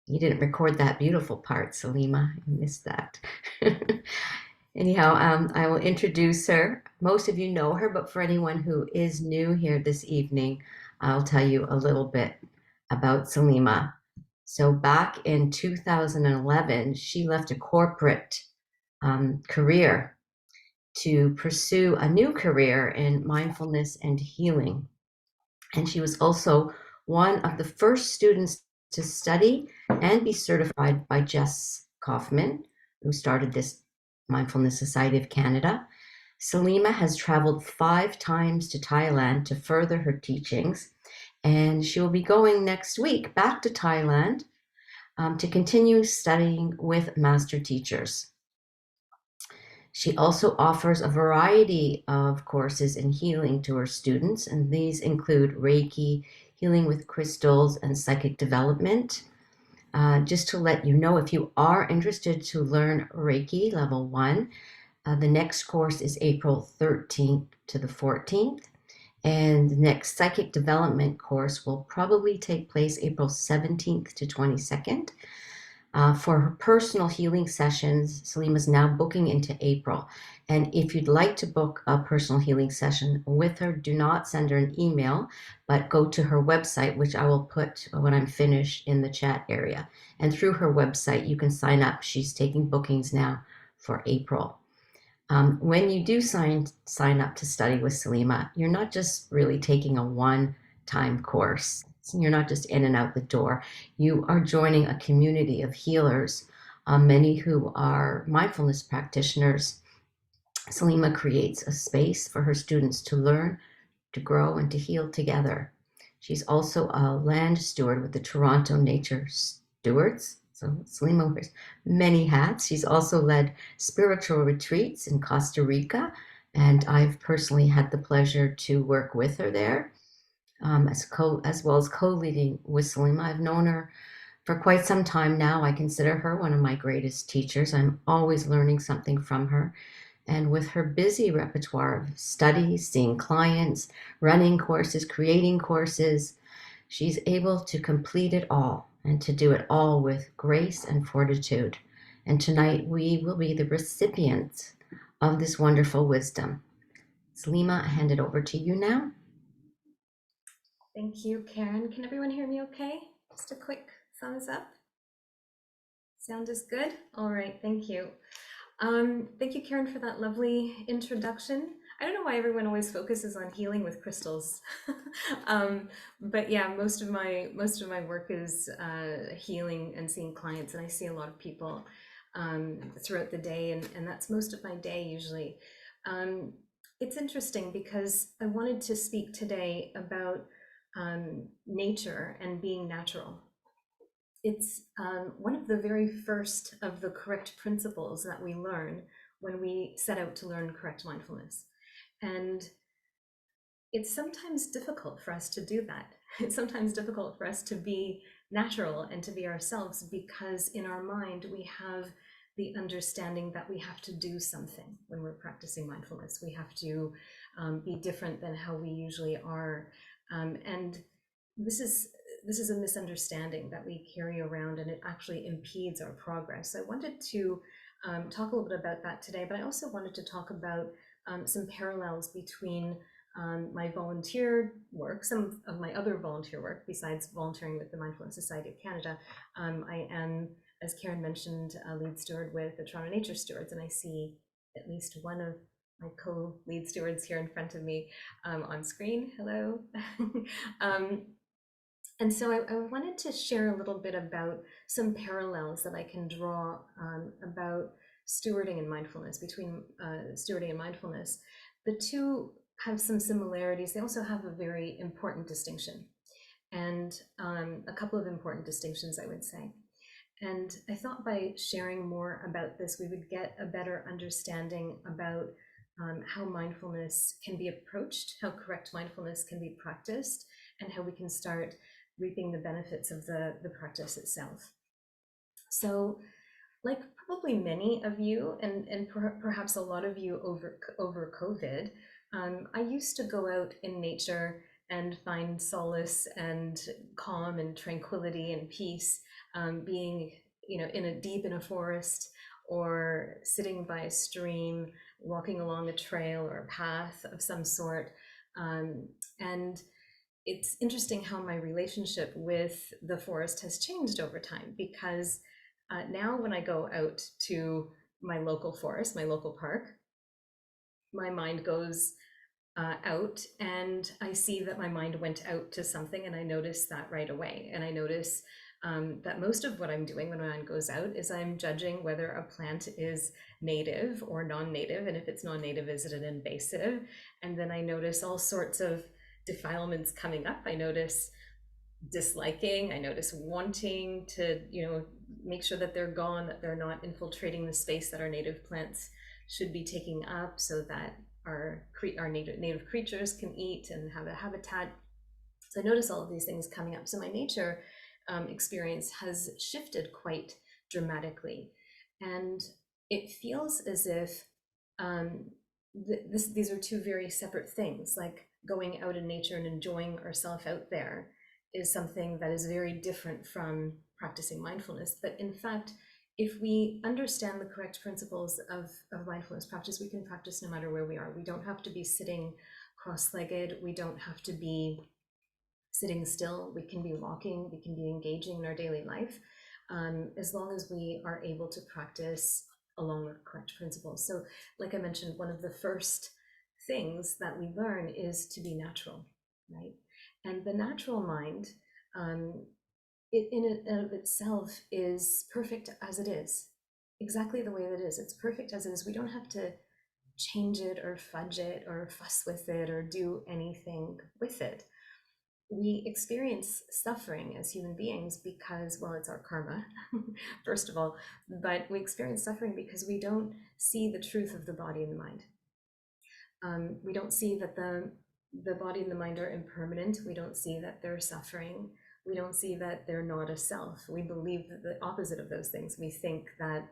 You didn't record that beautiful part, Salima. I missed that. Anyhow, I will introduce her. Most of you know her, but for anyone who is new here this evening, I'll tell you a little bit about Salima. So back in 2011, she left a corporate career to pursue a new career in mindfulness and healing. And she was also one of the first students to study and be certified by Jess Kaufman, who started this Mindfulness Society of Canada. Salima has traveled 5 times to Thailand to further her teachings, and she will be going next week back to Thailand to continue studying with master teachers. She also offers a variety of courses in healing to her students, and these include Reiki, healing with crystals, and psychic development. Just to let you know, if you are interested to learn Reiki Level 1, the next course is April 13th to the 14th, and the next psychic development course will probably take place April 17th to 22nd. For her personal healing sessions, Salima's now booking into April. And if you'd like to book a personal healing session with her, do not send her an email, but go to her website, which I will put when I'm finished in the chat area. And through her website, you can sign up. She's taking bookings now for April. When you do sign up to study with Salima, you're not just really taking a one-time course. You're not just in and out the door. You are joining a community of healers, many who are mindfulness practitioners. Salima creates a space for her students to learn, to grow, and to heal together. She's also a land steward with the Toronto Nature Stewards. So Salima wears many hats. She's also led spiritual retreats in Costa Rica, and I've personally had the pleasure to work with her there, as well as co-leading with Salima. I've known her for quite some time now. I consider her one of my greatest teachers. I'm always learning something from her. And with her busy repertoire of studies, seeing clients, running courses, creating courses, she's able to complete it all and to do it all with grace and fortitude. And tonight we will be the recipients of this wonderful wisdom. Salima, I hand it over to you now. Thank you, Karen. Can everyone hear me okay? Just a quick thumbs up. Sound is good? All right, thank you. Thank you, Karen, for that lovely introduction. I don't know why everyone always focuses on healing with crystals, but yeah, most of my work is healing and seeing clients, and I see a lot of people throughout the day, and that's most of my day usually. It's interesting because I wanted to speak today about nature and being natural. It's one of the very first of the correct principles that we learn when we set out to learn correct mindfulness. And it's sometimes difficult for us to do that. It's sometimes difficult for us to be natural and to be ourselves because in our mind we have the understanding that we have to do something when we're practicing mindfulness. We have to be different than how we usually are. And this is a misunderstanding that we carry around, and it actually impedes our progress. So I wanted to talk a little bit about that today, but I also wanted to talk about some parallels between my volunteer work, some of my other volunteer work besides volunteering with the Mindfulness Society of Canada. I am, as Karen mentioned, a lead steward with the Toronto Nature Stewards, and I see at least one of my co-lead stewards here in front of me on screen. Hello. And so I wanted to share a little bit about some parallels that I can draw about stewarding and mindfulness, between stewarding and mindfulness. The two have some similarities. They also have a very important distinction, and a couple of important distinctions, I would say. And I thought by sharing more about this, we would get a better understanding about how mindfulness can be approached, how correct mindfulness can be practiced, and how we can start reaping the benefits of the practice itself. So, like probably many of you, and perhaps a lot of you over COVID, I used to go out in nature and find solace and calm and tranquility and peace, being, in a deep in a forest, or sitting by a stream, walking along a trail or a path of some sort. And it's interesting how my relationship with the forest has changed over time, because now when I go out to my local forest, my local park, my mind goes out, and I see that my mind went out to something, and I notice that right away. And I notice that most of what I'm doing when my mind goes out is I'm judging whether a plant is native or non-native, and if it's non-native, is it an invasive? And then I notice all sorts of defilements coming up. I notice disliking, I notice wanting to, make sure that they're gone, that they're not infiltrating the space that our native plants should be taking up, so that our native creatures can eat and have a habitat. So I notice all of these things coming up. So my nature experience has shifted quite dramatically, and it feels as if um, these are two very separate things. Like, going out in nature and enjoying ourselves out there is something that is very different from practicing mindfulness. But in fact, if we understand the correct principles of mindfulness practice, we can practice no matter where we are. We don't have to be sitting cross-legged. We don't have to be sitting still. We can be walking. We can be engaging in our daily life, as long as we are able to practice along the correct principles. So, like I mentioned, one of the first things that we learn is to be natural, right? And the natural mind, it in and of itself is perfect as it is, exactly the way that it is. It's perfect as it is. We don't have to change it or fudge it or fuss with it or do anything with it. We experience suffering as human beings because, well, it's our karma, first of all, but we experience suffering because we don't see the truth of the body and the mind. We don't see that the body and the mind are impermanent. We don't see that they're suffering. We don't see that they're not a self. We believe that the opposite of those things. We think that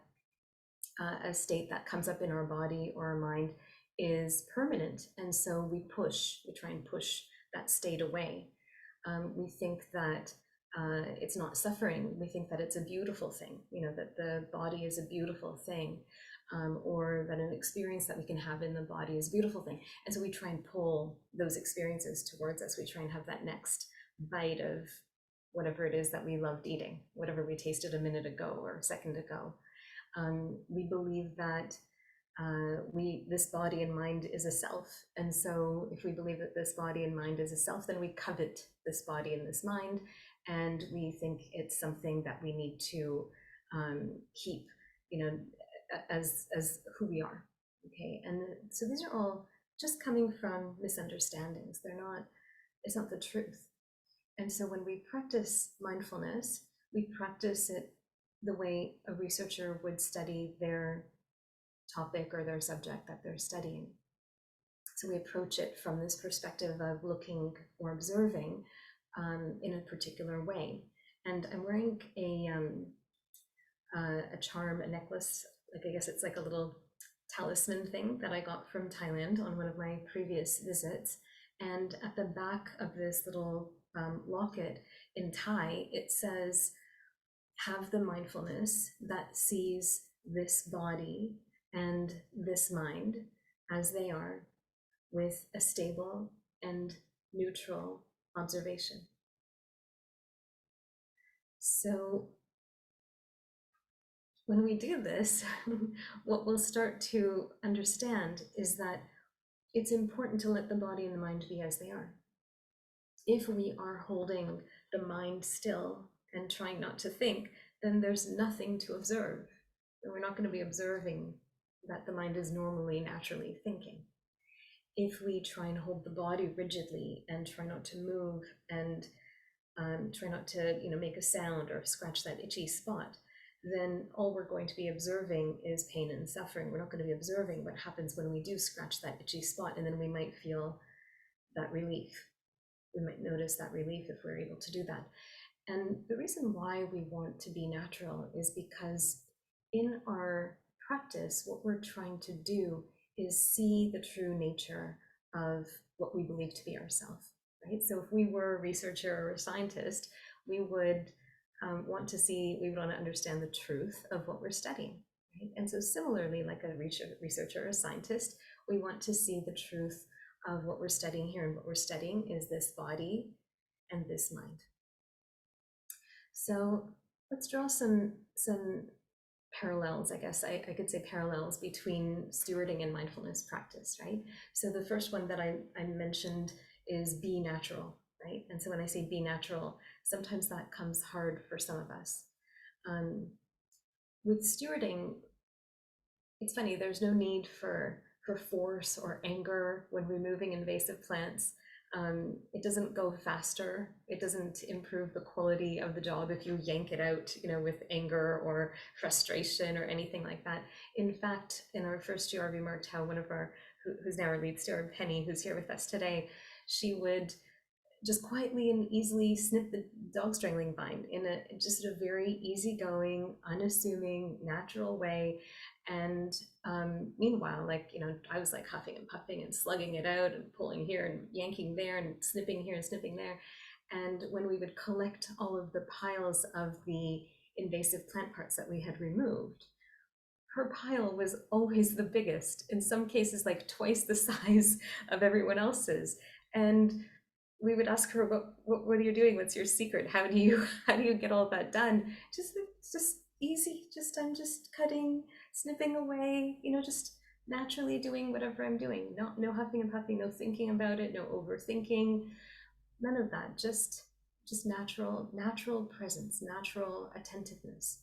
a state that comes up in our body or our mind is permanent, and so we try and push that state away. We think that it's not suffering. We think that it's a beautiful thing, that the body is a beautiful thing, or that an experience that we can have in the body is a beautiful thing. And so we try and pull those experiences towards us. We try and have that next bite of whatever it is that we loved eating, whatever we tasted a minute ago or a second ago. We believe that this body and mind is a self. And so if we believe that this body and mind is a self, then we covet this body and this mind, and we think it's something that we need to keep, as who we are. Okay, and so these are all just coming from misunderstandings. It's not the truth. And so when we practice mindfulness, we practice it the way a researcher would study their topic or their subject that they're studying. So we approach it from this perspective of looking or observing in a particular way. And I'm wearing a charm, a necklace, like, I guess it's like a little talisman thing that I got from Thailand on one of my previous visits. And at the back of this little locket in Thai, it says, "Have the mindfulness that sees this body and this mind as they are, with a stable and neutral observation." So when we do this, what we'll start to understand is that it's important to let the body and the mind be as they are. If we are holding the mind still and trying not to think, then there's nothing to observe. We're not going to be observing that the mind is normally, naturally thinking. If we try and hold the body rigidly and try not to move and try not to, make a sound or scratch that itchy spot, then all we're going to be observing is pain and suffering. We're not going to be observing what happens when we do scratch that itchy spot, and then we might feel that relief. We might notice that relief if we're able to do that. And the reason why we want to be natural is because in our practice, what we're trying to do is see the true nature of what we believe to be ourself, right? So if we were a researcher or a scientist, we would want to see, we would want to understand the truth of what we're studying, right? And so similarly, like a researcher or a scientist, we want to see the truth of what we're studying here. And what we're studying is this body and this mind. So let's draw some parallels, I guess I could say parallels between stewarding and mindfulness practice, right? So the first one that I mentioned is be natural, right? And so when I say be natural, sometimes that comes hard for some of us. Um, with stewarding, it's funny, there's no need for force or anger when removing invasive plants. It doesn't go faster. It doesn't improve the quality of the job if you yank it out, with anger or frustration or anything like that. In fact, in our first year, I remarked how one of who's now our lead steward, Penny, who's here with us today, she would just quietly and easily snip the dog strangling vine in just a very easygoing, unassuming, natural way. And meanwhile, I was like huffing and puffing and slugging it out and pulling here and yanking there and snipping here and snipping there. And when we would collect all of the piles of the invasive plant parts that we had removed, her pile was always the biggest, in some cases like twice the size of everyone else's. And we would ask her, what are you doing? What's your secret? How do you how do you get all that done? Just easy. I'm just cutting, snipping away, just naturally doing whatever I'm doing. No huffing and puffing, no thinking about it, no overthinking, none of that. Just natural presence, natural attentiveness.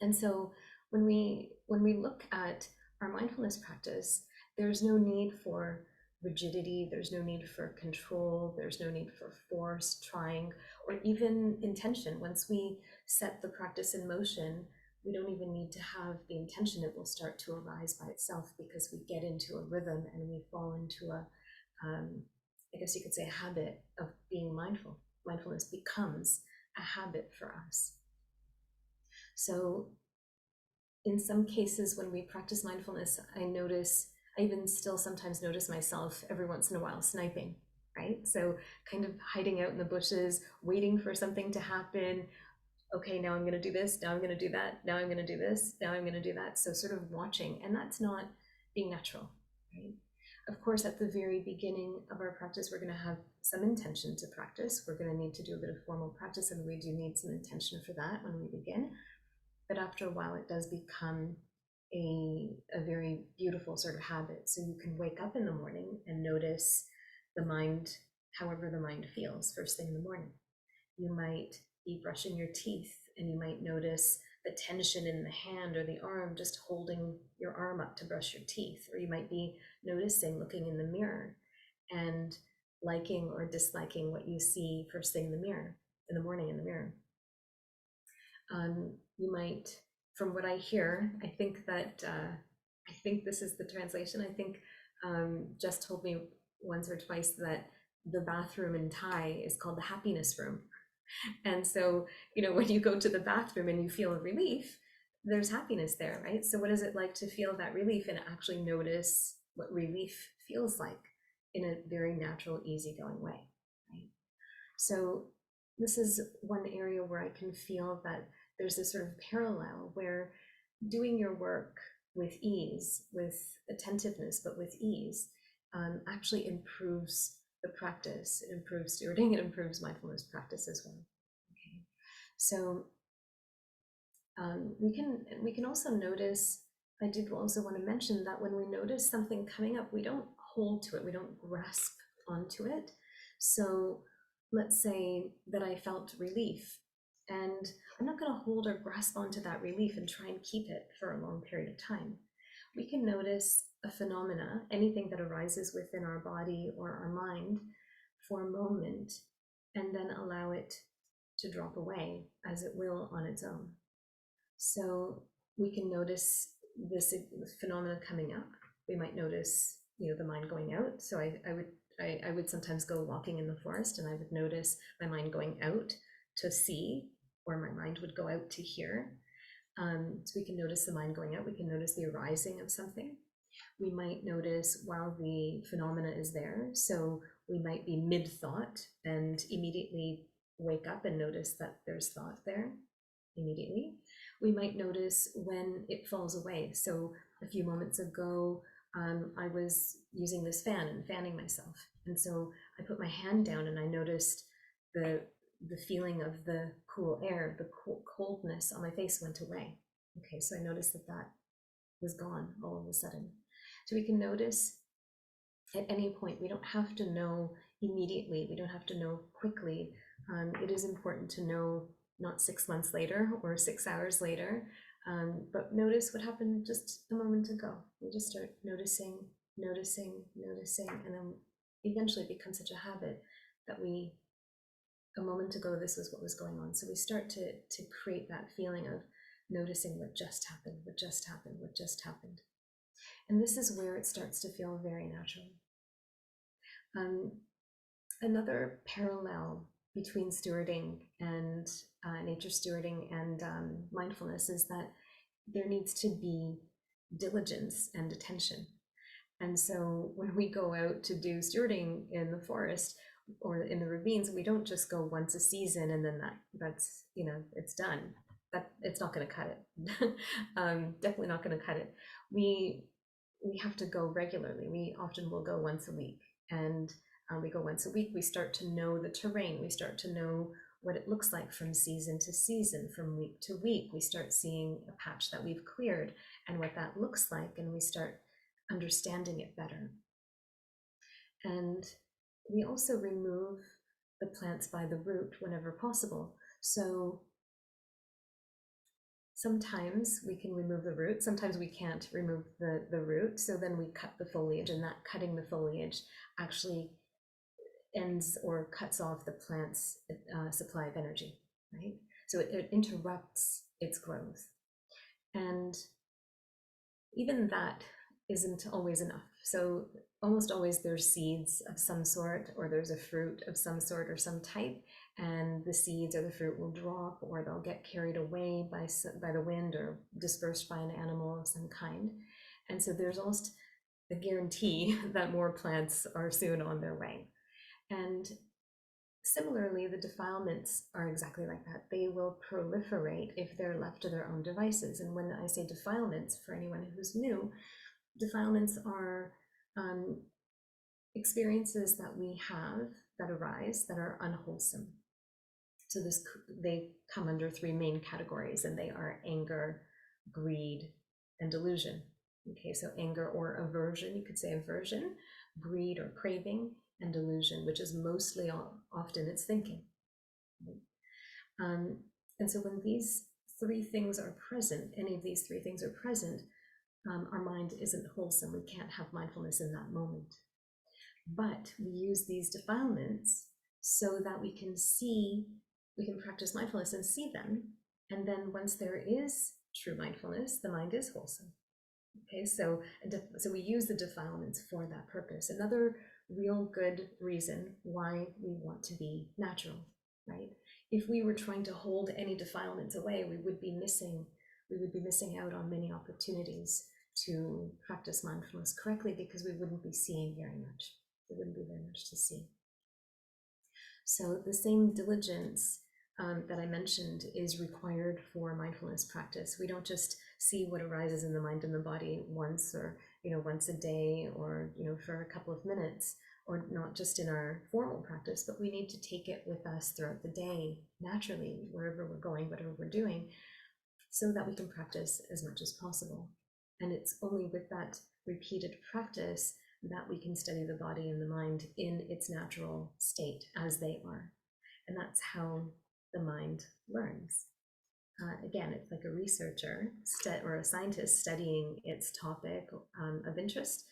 And so when we look at our mindfulness practice, there's no need for rigidity, there's no need for control, there's no need for force, trying, or even intention. Once we set the practice in motion, we don't even need to have the intention. It will start to arise by itself because we get into a rhythm and we fall into I guess you could say, a habit of being mindful. Mindfulness becomes a habit for us. So in some cases when we practice mindfulness, I even still sometimes notice myself every once in a while sniping, right? So kind of hiding out in the bushes, waiting for something to happen. Okay, now I'm going to do this, now I'm going to do that, now I'm going to do this, now I'm going to do that. So sort of watching, and that's not being natural, right? Of course, at the very beginning of our practice, we're going to have some intention to practice. We're going to need to do a bit of formal practice, and we do need some intention for that when we begin. But after a while, it does become a very beautiful sort of habit. So you can wake up in the morning and notice the mind, however the mind feels first thing in the morning. You might be brushing your teeth and you might notice the tension in the hand or the arm, just holding your arm up to brush your teeth. Or you might be noticing, looking in the mirror and liking or disliking what you see first thing in the mirror, in the morning in the mirror. You might, from what I hear, I think this is the translation. I think Jess told me once or twice that the bathroom in Thai is called the happiness room. And so, when you go to the bathroom and you feel a relief, there's happiness there, right? So what is it like to feel that relief and actually notice what relief feels like in a very natural, easygoing way, right? So this is one area where I can feel that there's this sort of parallel where doing your work with ease, with attentiveness, but with ease, actually improves the practice. It improves stewarding, it improves mindfulness practice as well. Okay, so we can also notice. I did also want to mention that when we notice something coming up, we don't hold to it, we don't grasp onto it. So let's say that I felt relief, and I'm not going to hold or grasp onto that relief and try and keep it for a long period of time. We can notice a phenomena, anything that arises within our body or our mind for a moment, and then allow it to drop away as it will on its own. So we can notice this phenomena coming up. We might notice, the mind going out. So I would sometimes go walking in the forest and I would notice my mind going out to see, or my mind would go out to hear. So we can notice the mind going out. We can notice the arising of something. We might notice while the phenomena is there. So we might be mid-thought and immediately wake up and notice that there's thought there immediately. We might notice when it falls away. So a few moments ago, I was using this fan and fanning myself. And so I put my hand down and I noticed the the feeling of the cool air, the coldness on my face went away. Okay, so I noticed that that was gone all of a sudden. So we can notice at any point. We don't have to know immediately. We don't have to know quickly. It is important to know not 6 months later or 6 hours later, but notice what happened just a moment ago. We just start noticing, noticing, noticing, and then eventually it becomes such a habit that we, a moment ago, this was what was going on. So we start to create that feeling of noticing what just happened, what just happened, what just happened. And this is where it starts to feel very natural. Um, Another parallel between stewarding and nature stewarding and mindfulness is that there needs to be diligence and attention. And so when we go out to do stewarding in the forest or in the ravines, we don't just go once a season and then that's it's done. That it's not going to cut it. Definitely not going to cut it. We have to go regularly. We often will go once a week, and we go once a week. We start to know the terrain. We start to know what it looks like from season to season, from week to week. We start seeing a patch that we've cleared and what that looks like, and we start understanding it better. And we also remove the plants by the root whenever possible. So sometimes we can remove the root, sometimes we can't remove the root. So then we cut the foliage, and that cutting the foliage actually ends or cuts off the plant's supply of energy, right? So it interrupts its growth. And even that isn't always enough. So almost always there's seeds of some sort, or there's a fruit of some sort or some type, and the seeds or the fruit will drop, or they'll get carried away by the wind or dispersed by an animal of some kind. And so there's almost a guarantee that more plants are soon on their way. And similarly, the defilements are exactly like that. They will proliferate if they're left to their own devices. And when I say defilements, for anyone who's new, defilements are experiences that we have that arise that are unwholesome. So they come under three main categories, and they are anger, greed, and delusion. Okay, so anger or aversion, you could say aversion, greed or craving, and delusion, which is mostly often it's thinking. Um, and so when these three things are present, any of these three things are present, our mind isn't wholesome. We can't have mindfulness in that moment. But we use these defilements so that we can practice mindfulness and see them. And then once there is true mindfulness, the mind is wholesome. Okay, so we use the defilements for that purpose. Another real good reason why we want to be natural, right? If we were trying to hold any defilements away, we would be missing out on many opportunities to practice mindfulness correctly, because we wouldn't be seeing very much. There wouldn't be very much to see. So the same diligence that I mentioned is required for mindfulness practice. We don't just see what arises in the mind and the body once, or once a day, or for a couple of minutes, or not just in our formal practice, but we need to take it with us throughout the day, naturally, wherever we're going, whatever we're doing, so that we can practice as much as possible. And it's only with that repeated practice that we can study the body and the mind in its natural state as they are. And that's how the mind learns. Again, it's like a researcher or a scientist studying its topic of interest.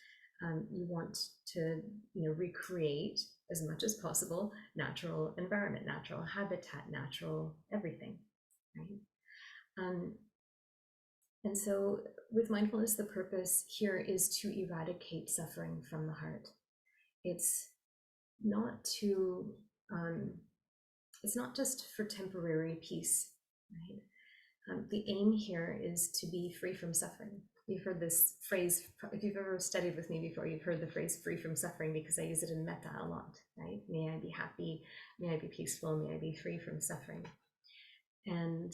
You want to recreate as much as possible natural environment, natural habitat, natural everything, right? And so with mindfulness, the purpose here is to eradicate suffering from the heart. It's not to, it's not just for temporary peace, right? The aim here is to be free from suffering. you've heard this phrase, if you've ever studied with me before, you've heard the phrase free from suffering, because I use it in metta a lot, right? May I be happy, may I be peaceful, may I be free from suffering. And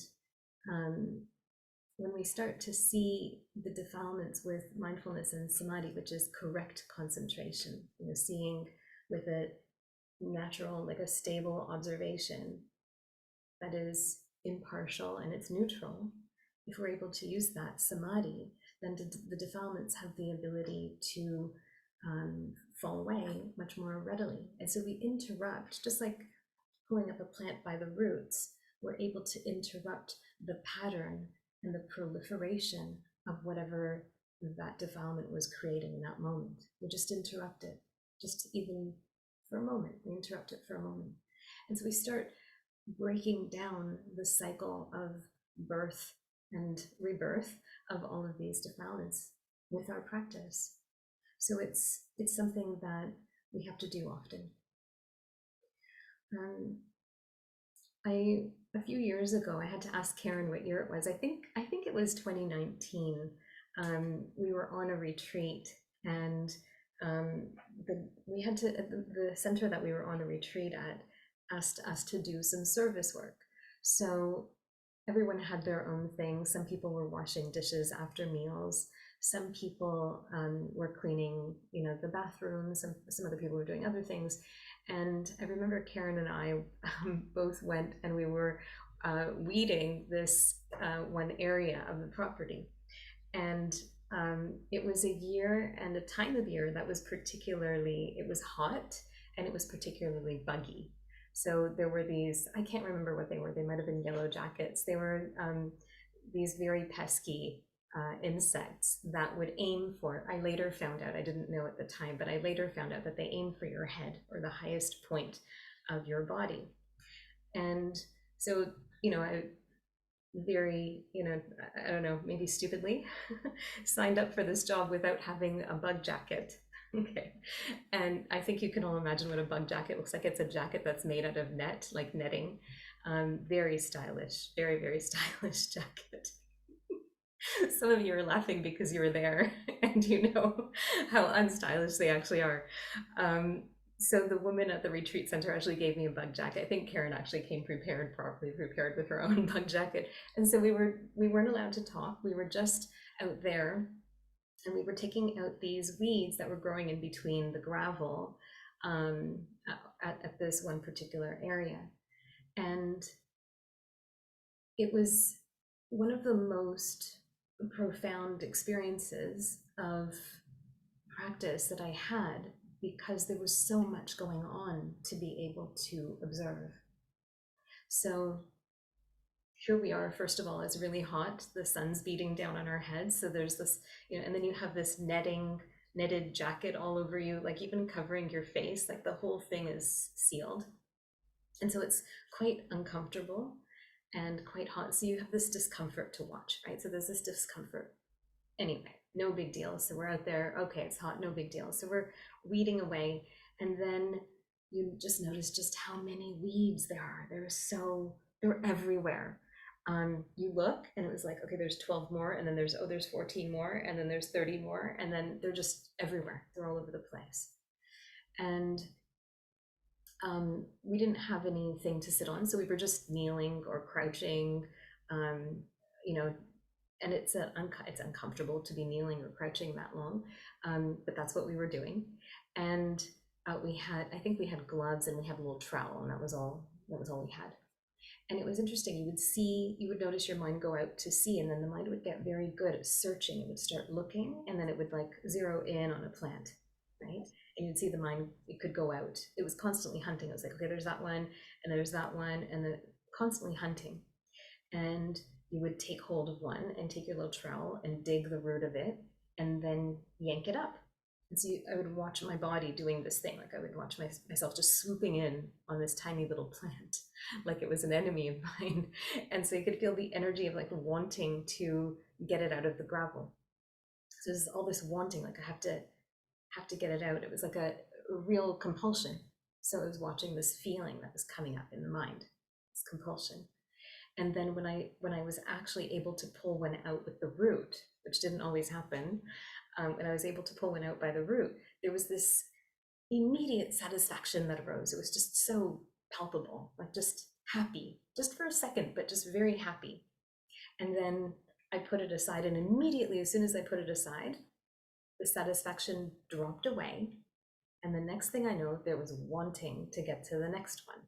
um, when we start to see the defilements with mindfulness and samadhi, which is correct concentration, seeing with a natural, like a stable observation that is impartial and it's neutral, if we're able to use that samadhi, then the defilements have the ability to fall away much more readily. And so we interrupt, just like pulling up a plant by the roots, we're able to interrupt the pattern and the proliferation of whatever that defilement was creating in that moment. We just interrupt it, just even for a moment. We interrupt it for a moment. And so we start breaking down the cycle of birth and rebirth of all of these defilements with our practice. So it's something that we have to do often. A few years ago, I had to ask Karen what year it was. I think it was 2019. We were on a retreat, and we had to the center that we were on a retreat at asked us to do some service work. So everyone had their own thing. Some people were washing dishes after meals. Some people were cleaning, the bathroom. Some other people were doing other things. And I remember Karen and I both went and we were weeding this one area of the property. And it was a year and a time of year that was it was hot and it was particularly buggy. So there were these, I can't remember what they were. They might have been yellow jackets. They were these very pesky insects that would aim for, I later found out, I didn't know at the time, but I later found out that they aim for your head or the highest point of your body. And so, I very, I don't know, maybe stupidly signed up for this job without having a bug jacket. Okay. And I think you can all imagine what a bug jacket looks like. It's a jacket that's made out of net, like netting. Very stylish, very, very stylish jacket. Some of you are laughing because you were there and you know how unstylish they actually are. So the woman at the retreat center actually gave me a bug jacket. I think Karen actually came properly prepared with her own bug jacket. And so we weren't allowed to talk. We were just out there and we were taking out these weeds that were growing in between the gravel at this one particular area. And it was one of the most profound experiences of practice that I had, because there was so much going on to be able to observe. So here we are, first of all, it's really hot, the sun's beating down on our heads, so there's this, and then you have this netted jacket all over you, like even covering your face, like the whole thing is sealed. And so it's quite uncomfortable and quite hot. So you have this discomfort to watch, right? So there's this discomfort. Anyway, no big deal. So we're out there, okay, it's hot, no big deal. So we're weeding away. And then you just notice just how many weeds there are. They're everywhere. You look and it was like, okay, there's 12 more. And then there's 14 more. And then there's 30 more. And then they're just everywhere. They're all over the place. And we didn't have anything to sit on, so we were just kneeling or crouching, and it's uncomfortable to be kneeling or crouching that long, but that's what we were doing. And I think we had gloves and we had a little trowel, and that was all we had. And it was interesting. You would notice your mind go out to see, and then the mind would get very good at searching. It would start looking, and then it would like zero in on a plant, right? And you'd see the mind, it could go out. It was constantly hunting. It was like, okay, there's that one, and there's that one, and then constantly hunting. And you would take hold of one and take your little trowel and dig the root of it, and then yank it up. And so I would watch my body doing this thing. Like I would watch myself just swooping in on this tiny little plant, like it was an enemy of mine. And so you could feel the energy of like wanting to get it out of the gravel. So there's all this wanting, like I have to get it out. It was like a real compulsion. So I was watching this feeling that was coming up in the mind, this compulsion. And then when I was actually able to pull one out with the root, which didn't always happen, and I was able to pull one out by the root, there was this immediate satisfaction that arose. It was just so palpable, like just happy, just for a second, but just very happy. And then I put it aside, and immediately, as soon as I put it aside, the satisfaction dropped away. And the next thing I know, there was wanting to get to the next one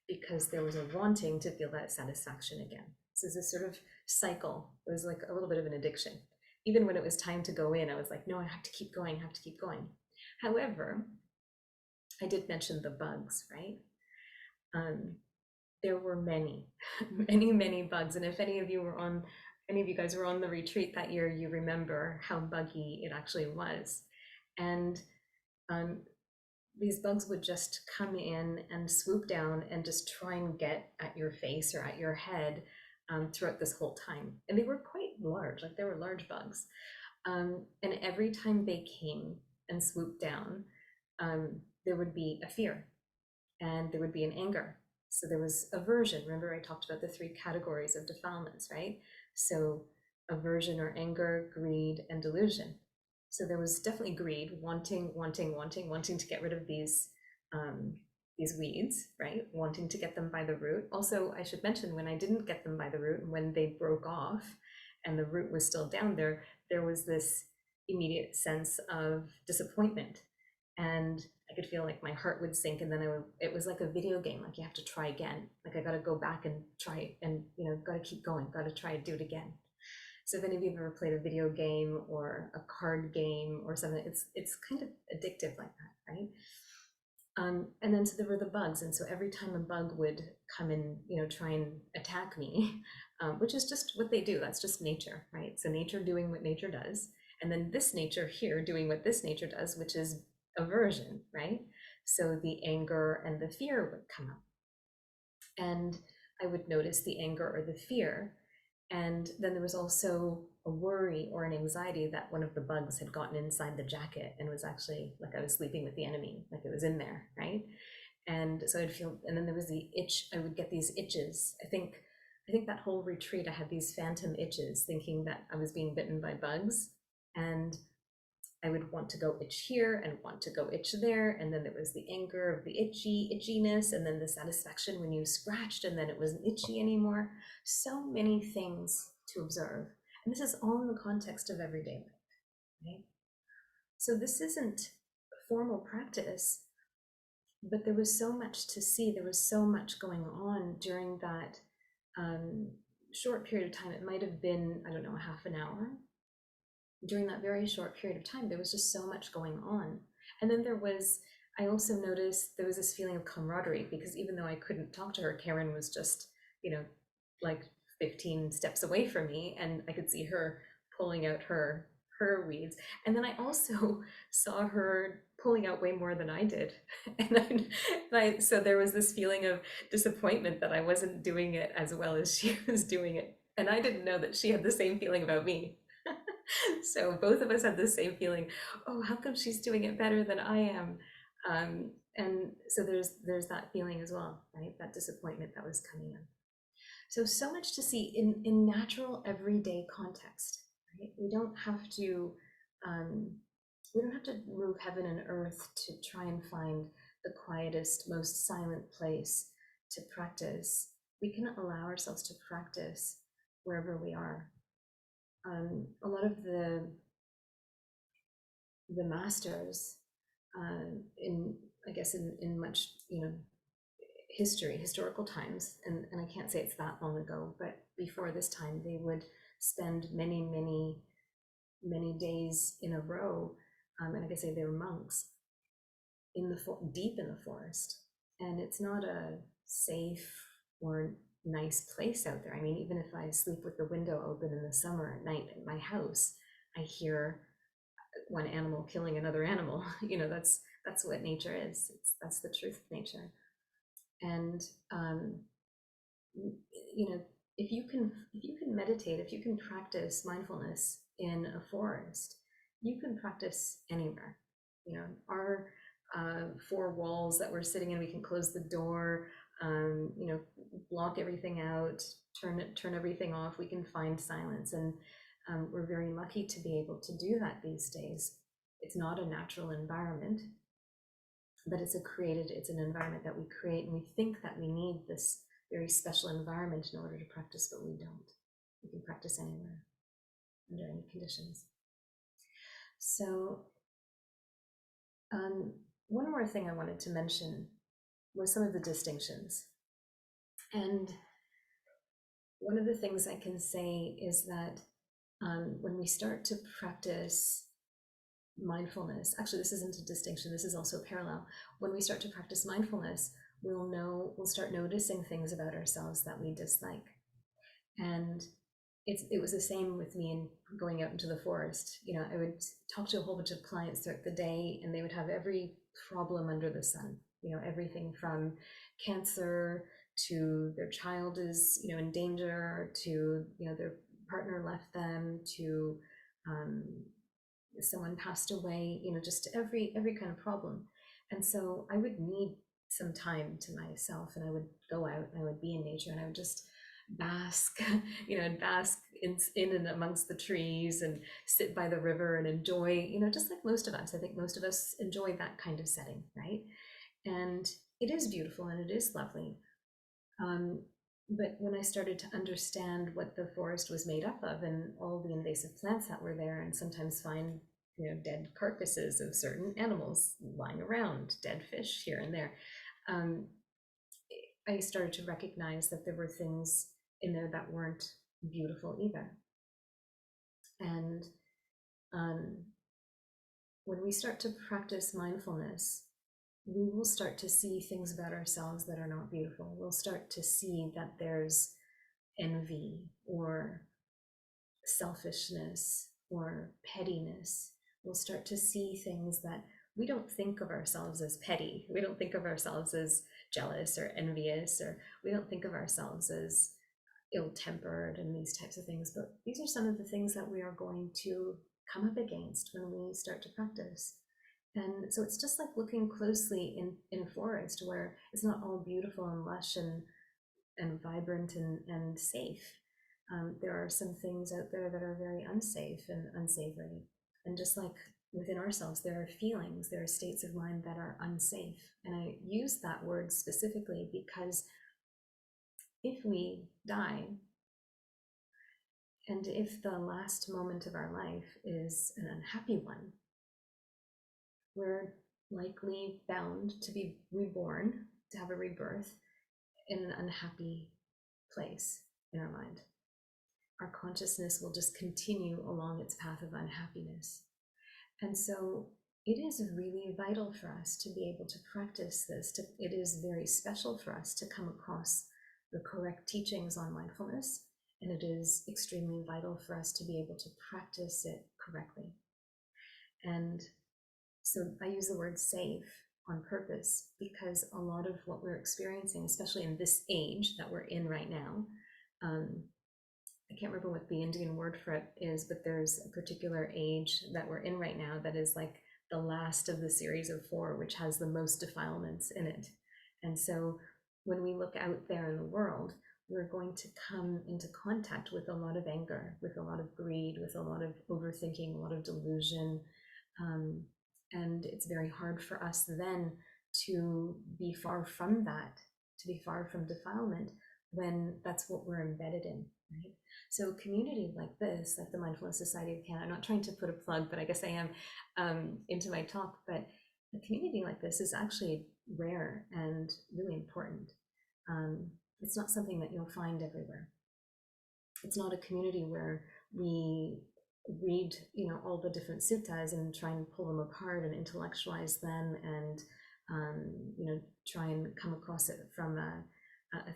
because there was a wanting to feel that satisfaction again. So it's this sort of cycle. It was like a little bit of an addiction. Even when it was time to go in, I was like, no, I have to keep going, I have to keep going. However, I did mention the bugs, right? Um, there were many, many bugs. And if any of you were on, any of you guys were on the retreat that year, you remember how buggy it actually was. And um, these bugs would just come in and swoop down and just try and get at your face or at your head throughout this whole time. And they were quite large, like they were large bugs. And every time they came and swooped down, there would be a fear and there would be an anger. So there was aversion. Remember, I talked about the three categories of defilements, right? So aversion or anger, greed, and delusion. So there was definitely greed, wanting to get rid of these weeds, right? Wanting to get them by the root. Also, I should mention when I didn't get them by the root, and when they broke off, and the root was still down there, there was this immediate sense of disappointment, and I could feel like my heart would sink, and then it was like a video game, like you have to try again. Like I got to go back and try, and got to keep going, got to try to do it again. So if any of you have ever played a video game or a card game or something, it's kind of addictive like that, right? And then so there were the bugs, and so every time a bug would come and try and attack me, which is just what they do. That's just nature, right? So nature doing what nature does, and then this nature here doing what this nature does, which is aversion, right? So the anger and the fear would come up, and I would notice the anger or the fear, and then there was also a worry or an anxiety that one of the bugs had gotten inside the jacket and was actually like I was sleeping with the enemy, like it was in there, right? And so I'd feel, and then there was the itch. I would get these itches. I think that whole retreat, I had these phantom itches, thinking that I was being bitten by bugs, and I would want to go itch here and want to go itch there. And then there was the anger of the itchiness, and then the satisfaction when you scratched and then it wasn't itchy anymore. So many things to observe. And this is all in the context of everyday life, right? So this isn't formal practice, but there was so much to see. There was so much going on during that short period of time. It might have been, I don't know, a half an hour. During that very short period of time, there was just so much going on. And then I also noticed there was this feeling of camaraderie, because even though I couldn't talk to her, Karen was just, like 15 steps away from me, and I could see her pulling out her weeds. And then I also saw her pulling out way more than I did. So there was this feeling of disappointment that I wasn't doing it as well as she was doing it. And I didn't know that she had the same feeling about me. So both of us had the same feeling. Oh, how come she's doing it better than I am? And so there's that feeling as well, right? That disappointment that was coming in. So much to see in natural everyday context, right? Um, we don't have to move heaven and earth to try and find the quietest, most silent place to practice. We can allow ourselves to practice wherever we are. A lot of the masters in, I guess, in much historical times, and I can't say it's that long ago, but before this time, they would spend many days in a row, and like I say, they were monks deep in the forest, and it's not a safe or nice place out there. I mean, even if I sleep with the window open in the summer at night at my house, I hear one animal killing another animal. That's what nature is. That's the truth of nature. And you know, if you can meditate, if you can practice mindfulness in a forest, you can practice anywhere. Our four walls that we're sitting in, we can close the door, block everything out, turn everything off. We can find silence, and We're very lucky to be able to do that these days. It's not a natural environment, but it's an environment that we create, and we think that we need this very special environment in order to practice, but we don't. We can practice anywhere, under any conditions. So one more thing I wanted to mention was some of the distinctions. And one of the things I can say is that when we start to practice mindfulness, actually, this isn't a distinction, this is also a parallel. When we start to practice mindfulness, we'll start noticing things about ourselves that we dislike. And it was the same with me in going out into the forest. I would talk to a whole bunch of clients throughout the day, and they would have every problem under the sun. Everything from cancer to their child is in danger, to their partner left them, to someone passed away. Just every kind of problem. And so I would need some time to myself, and I would go out and I would be in nature, and I would just bask, bask in and amongst the trees, and sit by the river and enjoy, just like most of us. I think most of us enjoy that kind of setting, right? And it is beautiful and it is lovely. But when I started to understand what the forest was made up of, and all the invasive plants that were there, and sometimes find dead carcasses of certain animals lying around, dead fish here and there, um, I started to recognize that there were things in there that weren't beautiful either. And um, when we start to practice mindfulness, we will start to see things about ourselves that are not beautiful. We'll start to see that there's envy or selfishness or pettiness. We'll start to see things that we don't think of ourselves as petty. We don't think of ourselves as jealous or envious, or we don't think of ourselves as ill-tempered and these types of things. But these are some of the things that we are going to come up against when we start to practice. And so it's just like looking closely in a forest where it's not all beautiful and lush and vibrant and safe. There are some things out there that are very unsafe and unsavory. And just like within ourselves, there are feelings, there are states of mind that are unsafe. And I use that word specifically because if we die, and if the last moment of our life is an unhappy one, we're likely bound to be reborn, to have a rebirth in an unhappy place in our mind. Our consciousness will just continue along its path of unhappiness. And so it is really vital for us to be able to practice this. It is very special for us to come across the correct teachings on mindfulness, and it is extremely vital for us to be able to practice it correctly. And so I use the word safe on purpose because a lot of what we're experiencing, especially in this age that we're in right now, I can't remember what the Indian word for it is, but there's a particular age that we're in right now that is like the last of the series of 4, which has the most defilements in it. And so when we look out there in the world, we're going to come into contact with a lot of anger, with a lot of greed, with a lot of overthinking, a lot of delusion. And it's very hard for us then to be far from that, to be far from defilement, when that's what we're embedded in, right? So community like this, like the Mindfulness Society of Canada, I'm not trying to put a plug, but I guess I am into my talk, but a community like this is actually rare and really important. It's not something that you'll find everywhere. It's not a community where we read, all the different suttas and try and pull them apart and intellectualize them, and try and come across it from a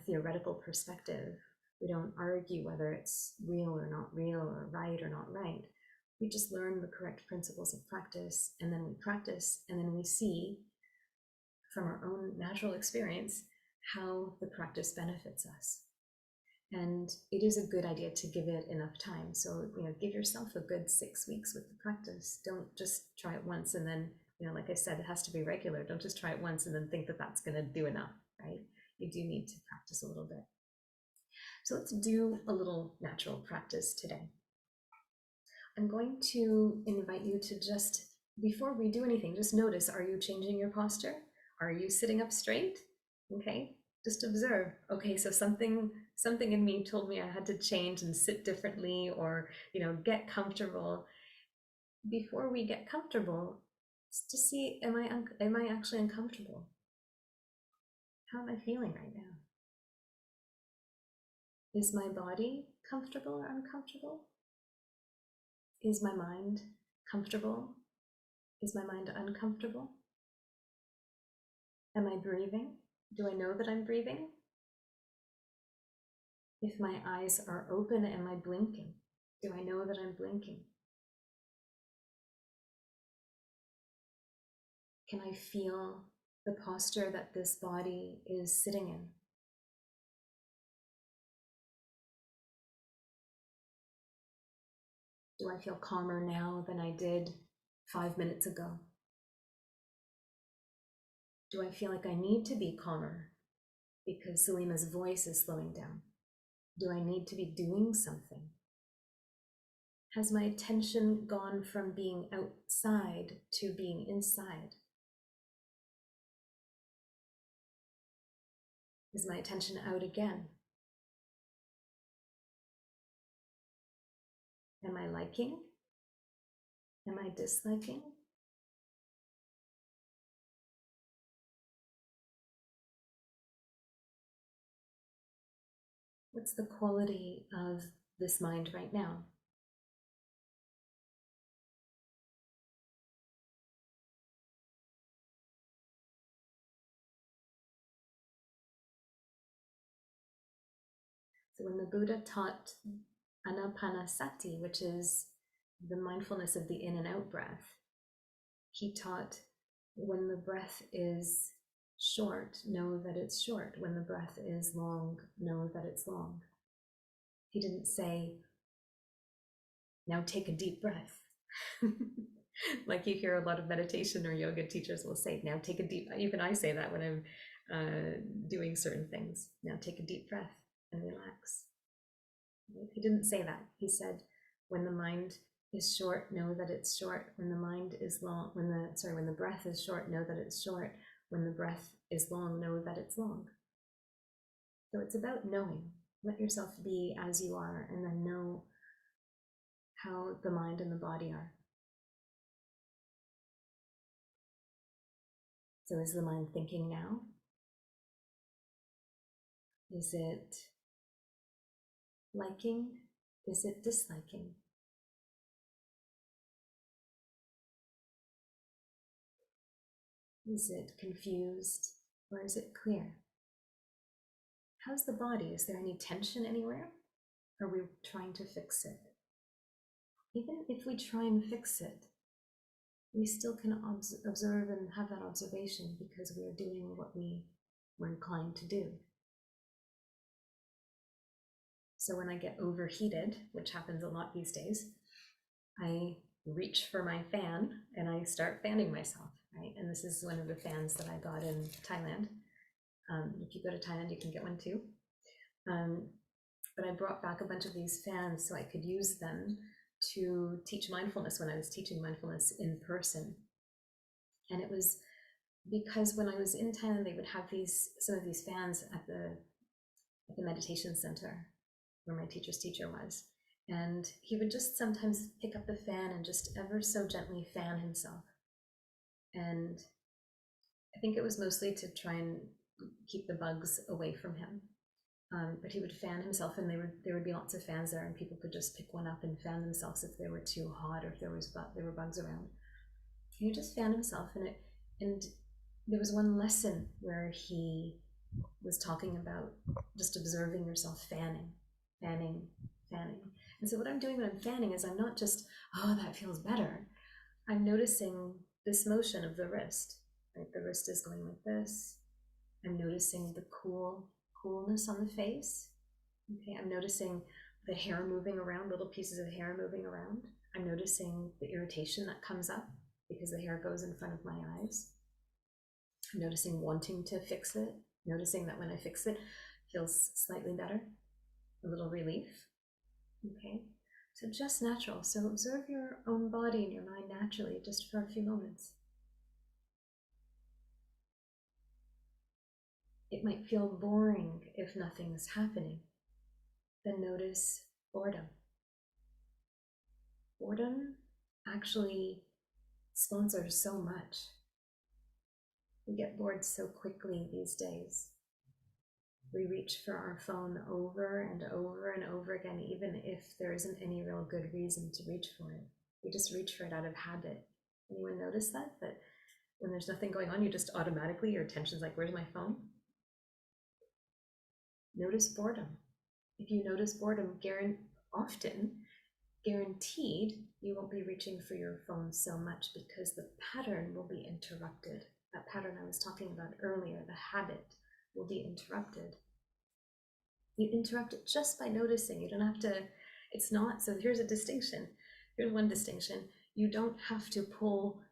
theoretical perspective. We don't argue whether it's real or not real, or right or not right. We just learn the correct principles of practice, and then we practice, and then we see from our own natural experience how the practice benefits us. And it is a good idea to give it enough time. So, give yourself a good 6 weeks with the practice. Don't just try it once and then, like I said, it has to be regular. Don't just try it once and then think that that's going to do enough, right? You do need to practice a little bit. So let's do a little natural practice today. I'm going to invite you to just, before we do anything, just notice, are you changing your posture? Are you sitting up straight? Okay, just observe. Okay, so something in me told me I had to change and sit differently, or get comfortable. Before we get comfortable, just to see, am I actually uncomfortable? How am I feeling right now? Is my body comfortable or uncomfortable? Is my mind comfortable? Is my mind uncomfortable? Am I breathing? Do I know that I'm breathing? If my eyes are open, am I blinking? Do I know that I'm blinking? Can I feel the posture that this body is sitting in? Do I feel calmer now than I did 5 minutes ago? Do I feel like I need to be calmer because Selima's voice is slowing down? Do I need to be doing something? Has my attention gone from being outside to being inside? Is my attention out again? Am I liking? Am I disliking? What's the quality of this mind right now? So when the Buddha taught anapanasati, which is the mindfulness of the in and out breath, he taught, when the breath is short, know that it's short. When the breath is long, know that it's long. He didn't say, now take a deep breath. Like you hear a lot of meditation or yoga teachers will say, now take a deep, even I say that when I'm doing certain things. Now take a deep breath and relax. He didn't say that. He said, when the mind is short, know that it's short. When the mind is long, when the breath is short, know that it's short. When the breath is long, know that it's long. So it's about knowing. Let yourself be as you are, and then know how the mind and the body are. So is the mind thinking now? Is it liking? Is it disliking? Is it confused or is it clear? How's the body? Is there any tension anywhere? Are we trying to fix it? Even if we try and fix it, we still can observe and have that observation because we are doing what we were inclined to do. So when I get overheated, which happens a lot these days, I reach for my fan and I start fanning myself, right? And this is one of the fans that I got in Thailand. If you go to Thailand, you can get one too. But I brought back a bunch of these fans so I could use them to teach mindfulness when I was teaching mindfulness in person. And it was because when I was in Thailand, they would have some of these fans at the meditation center where my teacher's teacher was. And he would just sometimes pick up the fan and just ever so gently fan himself. And I think it was mostly to try and keep the bugs away from him. But he would fan himself, and there would be lots of fans there, and people could just pick one up and fan themselves if they were too hot or if there were bugs around. He would just fan himself, and there was one lesson where he was talking about just observing yourself fanning, fanning, fanning. And so what I'm doing when I'm fanning is I'm not just, oh, that feels better. I'm noticing this motion of the wrist, right? The wrist is going like this. I'm noticing the coolness on the face. Okay, I'm noticing the hair moving around, little pieces of hair moving around. I'm noticing the irritation that comes up because the hair goes in front of my eyes. I'm noticing wanting to fix it, noticing that when I fix it, it feels slightly better, a little relief. Okay, So just natural. So observe your own body and your mind naturally just for a few moments. It might feel boring if nothing's happening. Then notice boredom. Boredom actually sponsors so much. We get bored so quickly these days. We reach for our phone over and over and over again, even if there isn't any real good reason to reach for it. We just reach for it out of habit. Anyone notice that? That when there's nothing going on, you just automatically, your attention's like, where's my phone? Notice boredom. If you notice boredom, often, guaranteed, you won't be reaching for your phone so much because the pattern will be interrupted. That pattern I was talking about earlier, the habit, will be interrupted. You interrupt it just by noticing. You don't have to, it's not, so here's a distinction. Here's one distinction. You don't have to pull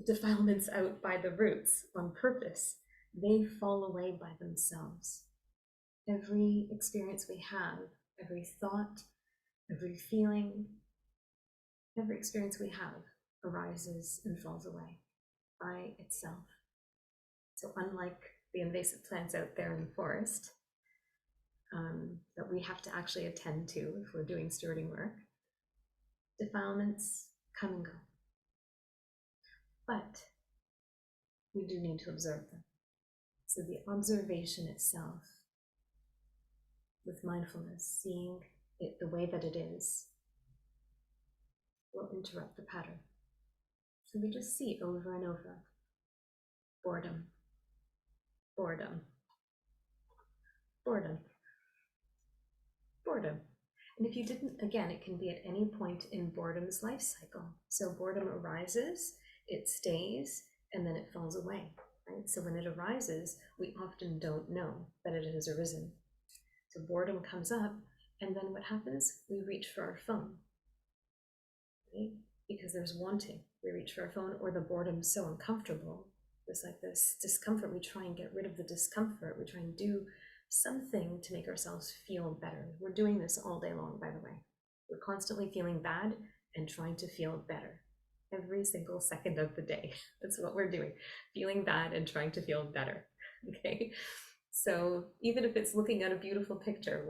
defilements out by the roots on purpose. They fall away by themselves. Every experience we have, every thought, every feeling, every experience we have arises and falls away by itself. So unlike the invasive plants out there in the forest, that we have to actually attend to if we're doing stewarding work, defilements come and go. But we do need to observe them. So the observation itself, with mindfulness, seeing it the way that it is, will interrupt the pattern. So we just see over and over boredom, boredom, boredom, boredom. And if you didn't, again, it can be at any point in boredom's life cycle. So boredom arises, it stays, and then it falls away, right? So when it arises, we often don't know that it has arisen. So boredom comes up, and then what happens? We reach for our phone, right? Because there's wanting. We reach for our phone, or the boredom's so uncomfortable. There's like this discomfort. We try and get rid of the discomfort. We try and do something to make ourselves feel better. We're doing this all day long, by the way. We're constantly feeling bad and trying to feel better every single second of the day. That's what we're doing, feeling bad and trying to feel better. Okay. So even if it's looking at a beautiful picture,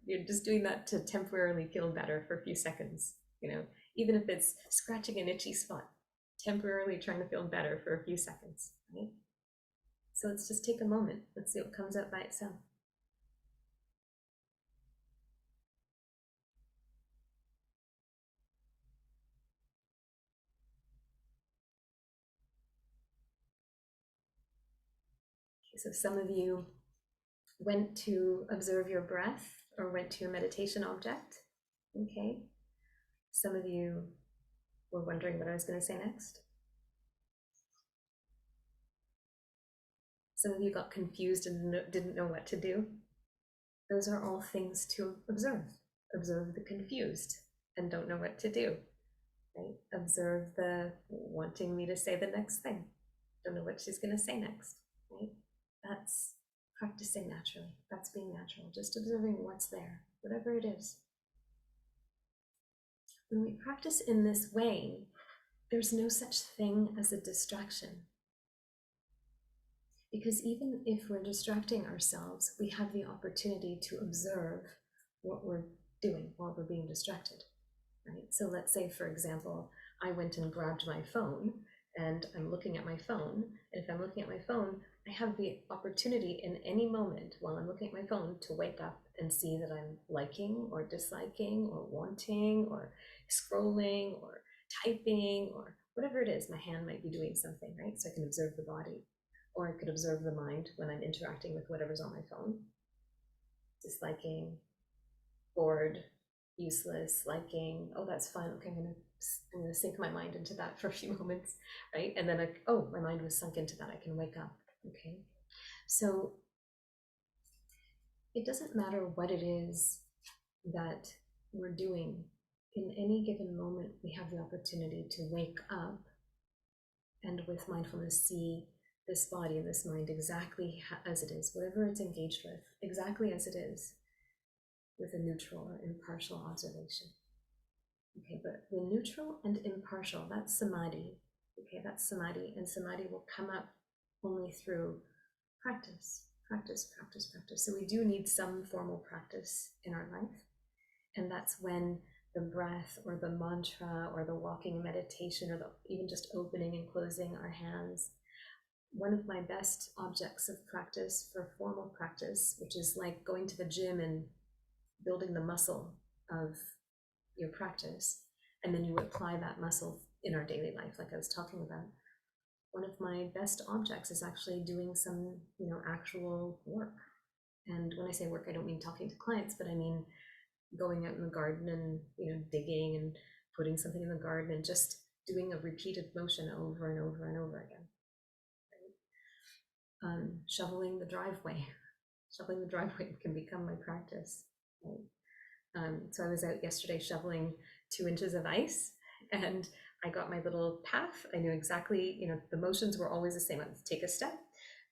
you're just doing that to temporarily feel better for a few seconds. Even if it's scratching an itchy spot, temporarily trying to feel better for a few seconds, right? So let's just take a moment. Let's see what comes up by itself. Okay, so some of you went to observe your breath or went to your meditation object. Okay. Some of you were wondering what I was going to say next. Some of you got confused and didn't know what to do. Those are all things to observe. Observe the confused and don't know what to do, right? Observe the wanting me to say the next thing. Don't know what she's going to say next, right? That's practicing naturally. That's being natural. Just observing what's there, whatever it is. When we practice in this way, there's no such thing as a distraction. Because even if we're distracting ourselves, we have the opportunity to observe what we're doing while we're being distracted, right? So let's say, for example, I went and grabbed my phone and I'm looking at my phone. And if I'm looking at my phone, I have the opportunity in any moment while I'm looking at my phone to wake up and see that I'm liking or disliking or wanting or scrolling or typing or whatever it is. My hand might be doing something, right? So I can observe the body. Or I could observe the mind when I'm interacting with whatever's on my phone. Disliking, bored, useless, liking, oh, that's fun. Okay, I'm gonna sink my mind into that for a few moments, right? And then oh, my mind was sunk into that. I can wake up. Okay. So it doesn't matter what it is that we're doing. In any given moment, we have the opportunity to wake up and with mindfulness see this body and this mind exactly as it is, whatever it's engaged with, exactly as it is, with a neutral or impartial observation. Okay, but the neutral and impartial, that's samadhi. Okay, that's samadhi, and samadhi will come up only through practice, practice, practice, practice. So we do need some formal practice in our life. And that's when the breath or the mantra or the walking meditation or even just opening and closing our hands. One of my best objects of practice for formal practice, which is like going to the gym and building the muscle of your practice, and then you apply that muscle in our daily life, like I was talking about. One of my best objects is actually doing some, actual work. And when I say work, I don't mean talking to clients, but I mean going out in the garden and, digging and putting something in the garden and just doing a repeated motion over and over and over again. Shoveling the driveway. Shoveling the driveway can become my practice. Right? So I was out yesterday shoveling 2 inches of ice, and I got my little path. I knew exactly, the motions were always the same. I would take a step,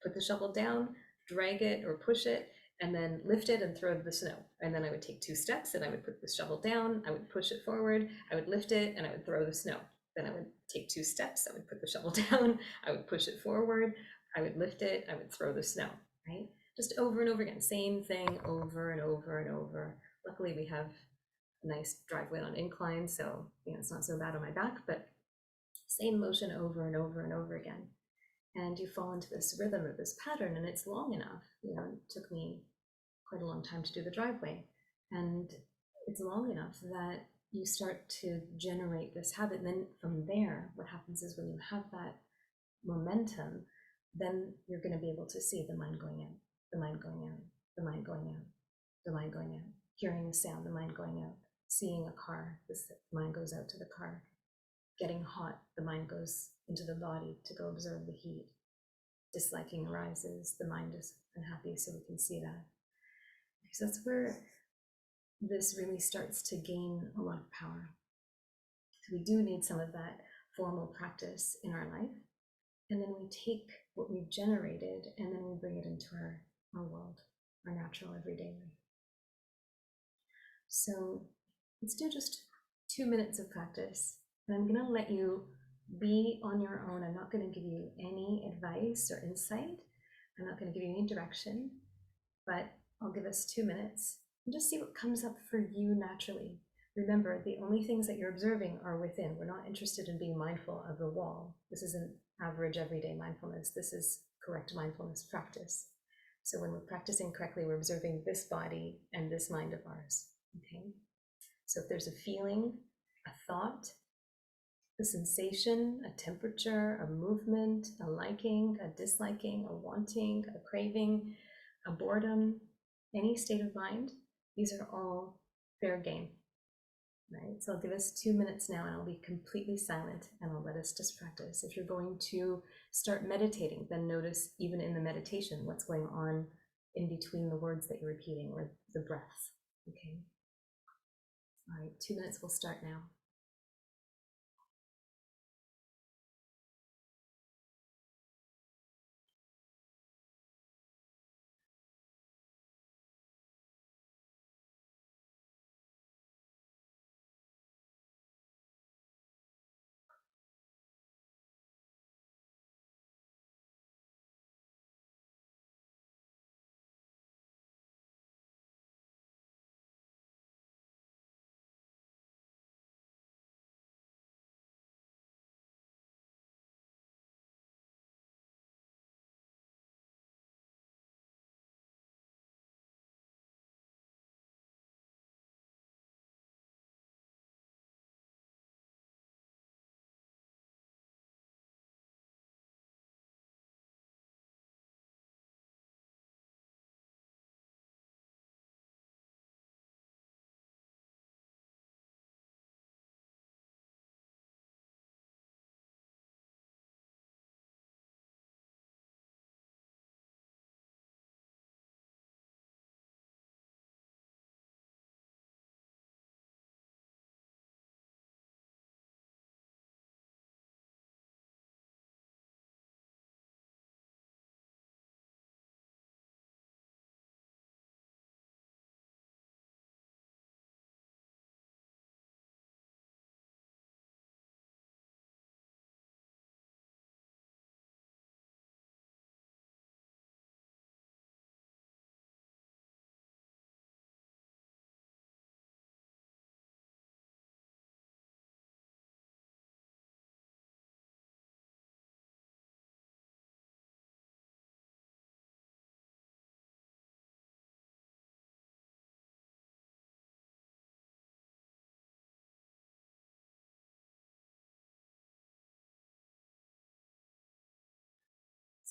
put the shovel down, drag it or push it, and then lift it and throw the snow. And then I would take 2 steps and I would put the shovel down, I would push it forward, I would lift it, and I would throw the snow. Then I would take 2 steps, I would put the shovel down, I would push it forward, I would lift it, I would throw the snow, right? Just over and over again, same thing over and over and over. Luckily, we have a nice driveway on incline, so it's not so bad on my back, but same motion over and over and over again. And you fall into this rhythm or this pattern, and it's long enough. It took me quite a long time to do the driveway. And it's long enough that you start to generate this habit. And then from there, what happens is when you have that momentum, then you're going to be able to see the mind going in, the mind going out, the mind going out, the mind going out, hearing a sound, the mind going out, seeing a car, the mind goes out to the car, getting hot, the mind goes into the body to go observe the heat, disliking arises, the mind is unhappy, so we can see that. Because that's where this really starts to gain a lot of power. So we do need some of that formal practice in our life. And then we take what we've generated and then we bring it into our world, our natural everyday life. So let's do just 2 minutes of practice. And I'm going to let you be on your own. I'm not going to give you any advice or insight. I'm not going to give you any direction, but I'll give us 2 minutes and just see what comes up for you naturally. Remember, the only things that you're observing are within. We're not interested in being mindful of the wall. This isn't average everyday mindfulness. This is correct mindfulness practice. So when we're practicing correctly, we're observing this body and this mind of ours. Okay. So if there's a feeling, a thought, a sensation, a temperature, a movement, a liking, a disliking, a wanting, a craving, a boredom, any state of mind, these are all fair game, right? So I'll give us 2 minutes now and I'll be completely silent and I'll let us just practice. If you're going to start meditating, then notice even in the meditation, what's going on in between the words that you're repeating or the breath, okay? All right, 2 minutes, we'll start now.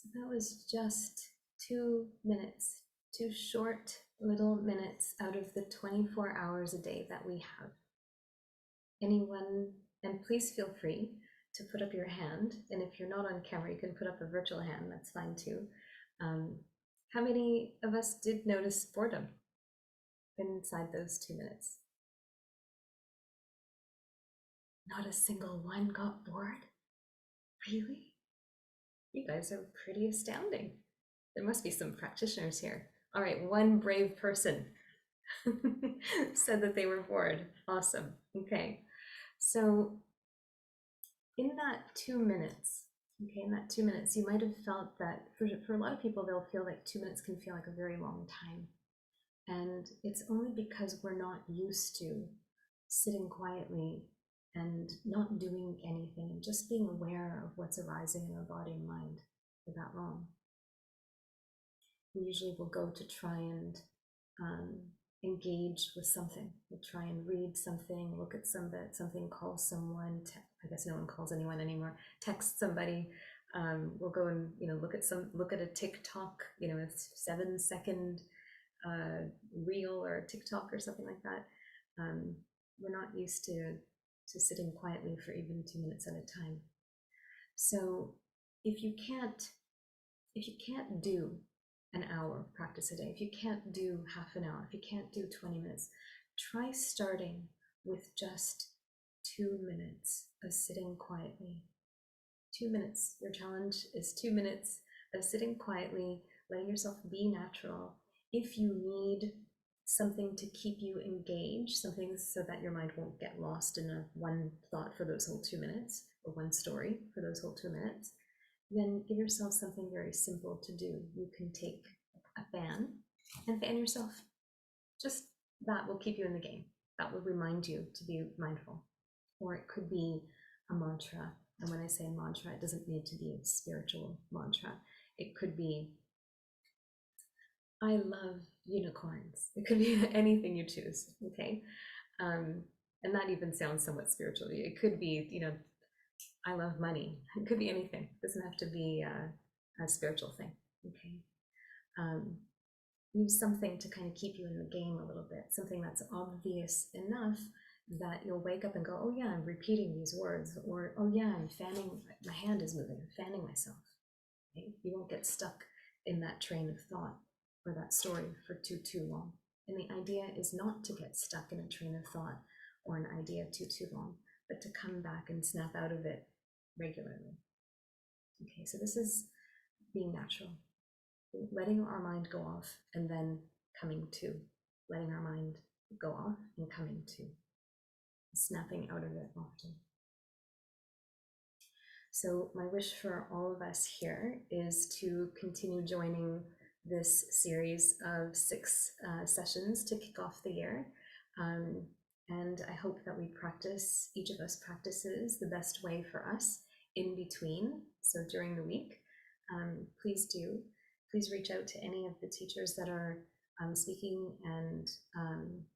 So that was just 2 minutes, 2 short little minutes out of the 24 hours a day that we have. Anyone, and please feel free to put up your hand. And if you're not on camera, you can put up a virtual hand, that's fine too. How many of us did notice boredom inside those 2 minutes? Not a single one got bored? Really? You guys are pretty astounding. There must be some practitioners here. All right, one brave person said that they were bored. Awesome. Okay. So in that 2 minutes, okay, in that 2 minutes, you might have felt that for a lot of people, they'll feel like 2 minutes can feel like a very long time. And it's only because we're not used to sitting quietly and not doing anything and just being aware of what's arising in our body and mind for that long. We usually will go to try and um, engage with something. We'll try and read something, look at something, call someone. I guess no one calls anyone anymore. Text somebody. We'll go and look at a TikTok, a 7-second reel or TikTok or something like that. We're not used to sitting quietly for even 2 minutes at a time. So if you can't do an hour of practice a day, if you can't do half an hour, if you can't do 20 minutes, try starting with just 2 minutes of sitting quietly. 2 minutes. Your challenge is 2 minutes of sitting quietly, letting yourself be natural. If you need something to keep you engaged, something so that your mind won't get lost in one thought for those whole 2 minutes, or one story for those whole 2 minutes, then give yourself something very simple to do. You can take a fan and fan yourself. Just that will keep you in the game. That will remind you to be mindful. Or it could be a mantra. And when I say mantra, it doesn't need to be a spiritual mantra. It could be, I love unicorns. It could be anything you choose, okay? And that even sounds somewhat spiritual. It could be, I love money. It could be anything. It doesn't have to be a spiritual thing, okay? Use something to kind of keep you in the game a little bit, something that's obvious enough that you'll wake up and go, oh yeah, I'm repeating these words, or oh yeah, I'm fanning, my hand is moving, I'm fanning myself. Okay? You won't get stuck in that train of thought or that story for too long. And the idea is not to get stuck in a train of thought or an idea too long, but to come back and snap out of it regularly. Okay, so this is being natural, letting our mind go off and then coming to, letting our mind go off and coming to, snapping out of it often. So my wish for all of us here is to continue joining this series of 6 sessions to kick off the year. And I hope that each of us practices the best way for us in between. So during the week, please reach out to any of the teachers that are speaking and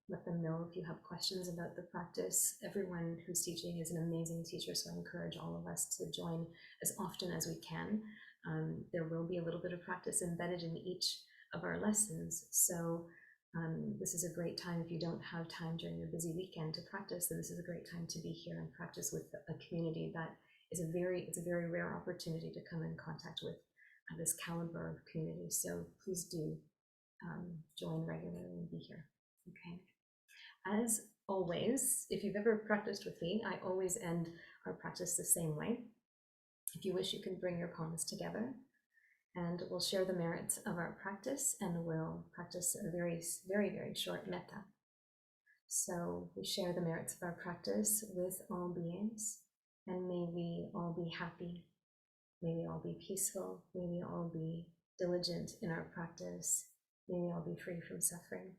let them know if you have questions about the practice. Everyone who's teaching is an amazing teacher, so I encourage all of us to join as often as we can. There will be a little bit of practice embedded in each of our lessons, so this is a great time. If you don't have time during your busy weekend to practice, then this is a great time to be here and practice with a community that is it's a very rare opportunity to come in contact with this caliber of community. So please do join regularly and be here. Okay. As always, if you've ever practiced with me, I always end our practice the same way. If you wish, you can bring your palms together and we'll share the merits of our practice, and we'll practice a very, very, very short metta. So we share the merits of our practice with all beings, and may we all be happy, may we all be peaceful, may we all be diligent in our practice, may we all be free from suffering.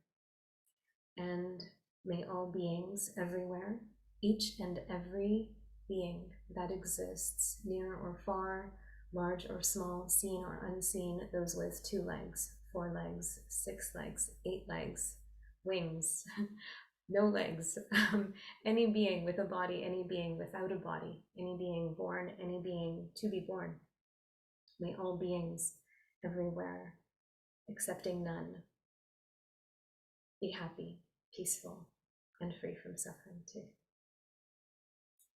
And may all beings everywhere, each and every being that exists, near or far, large or small, seen or unseen, those with 2 legs, 4 legs, 6 legs, 8 legs, wings, no legs, any being with a body, any being without a body, any being born, any being to be born, May all beings everywhere, accepting none, be happy, peaceful, and free from suffering too.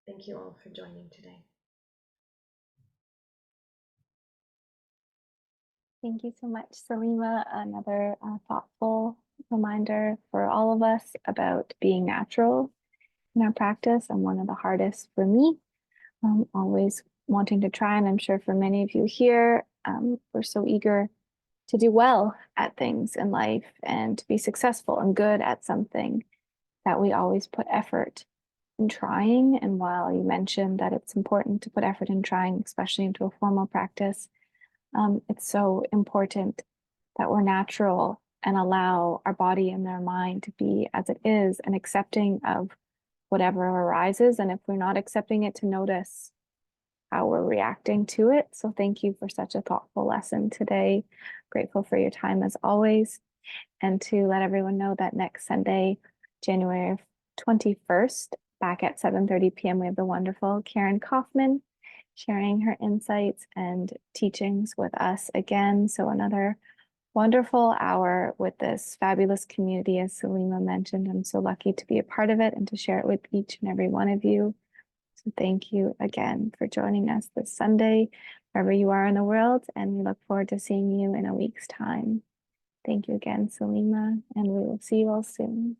Thank you all for joining today. Thank you so much, Salima. Another thoughtful reminder for all of us about being natural in our practice, and one of the hardest for me. Always wanting to try, and I'm sure for many of you here, we're so eager to do well at things in life and to be successful and good at something that we always put effort in trying. And while you mentioned that it's important to put effort in trying, especially into a formal practice, it's so important that we're natural and allow our body and our mind to be as it is and accepting of whatever arises. And if we're not accepting it, to notice how we're reacting to it. So thank you for such a thoughtful lesson today. Grateful for your time as always. And to let everyone know that next Sunday, January 21st, back at 7:30 p.m., we have the wonderful Karen Kaufman sharing her insights and teachings with us again. So another wonderful hour with this fabulous community, as Salima mentioned. I'm so lucky to be a part of it and to share it with each and every one of you. So thank you again for joining us this Sunday, wherever you are in the world, and we look forward to seeing you in a week's time. Thank you again, Salima, and we will see you all soon.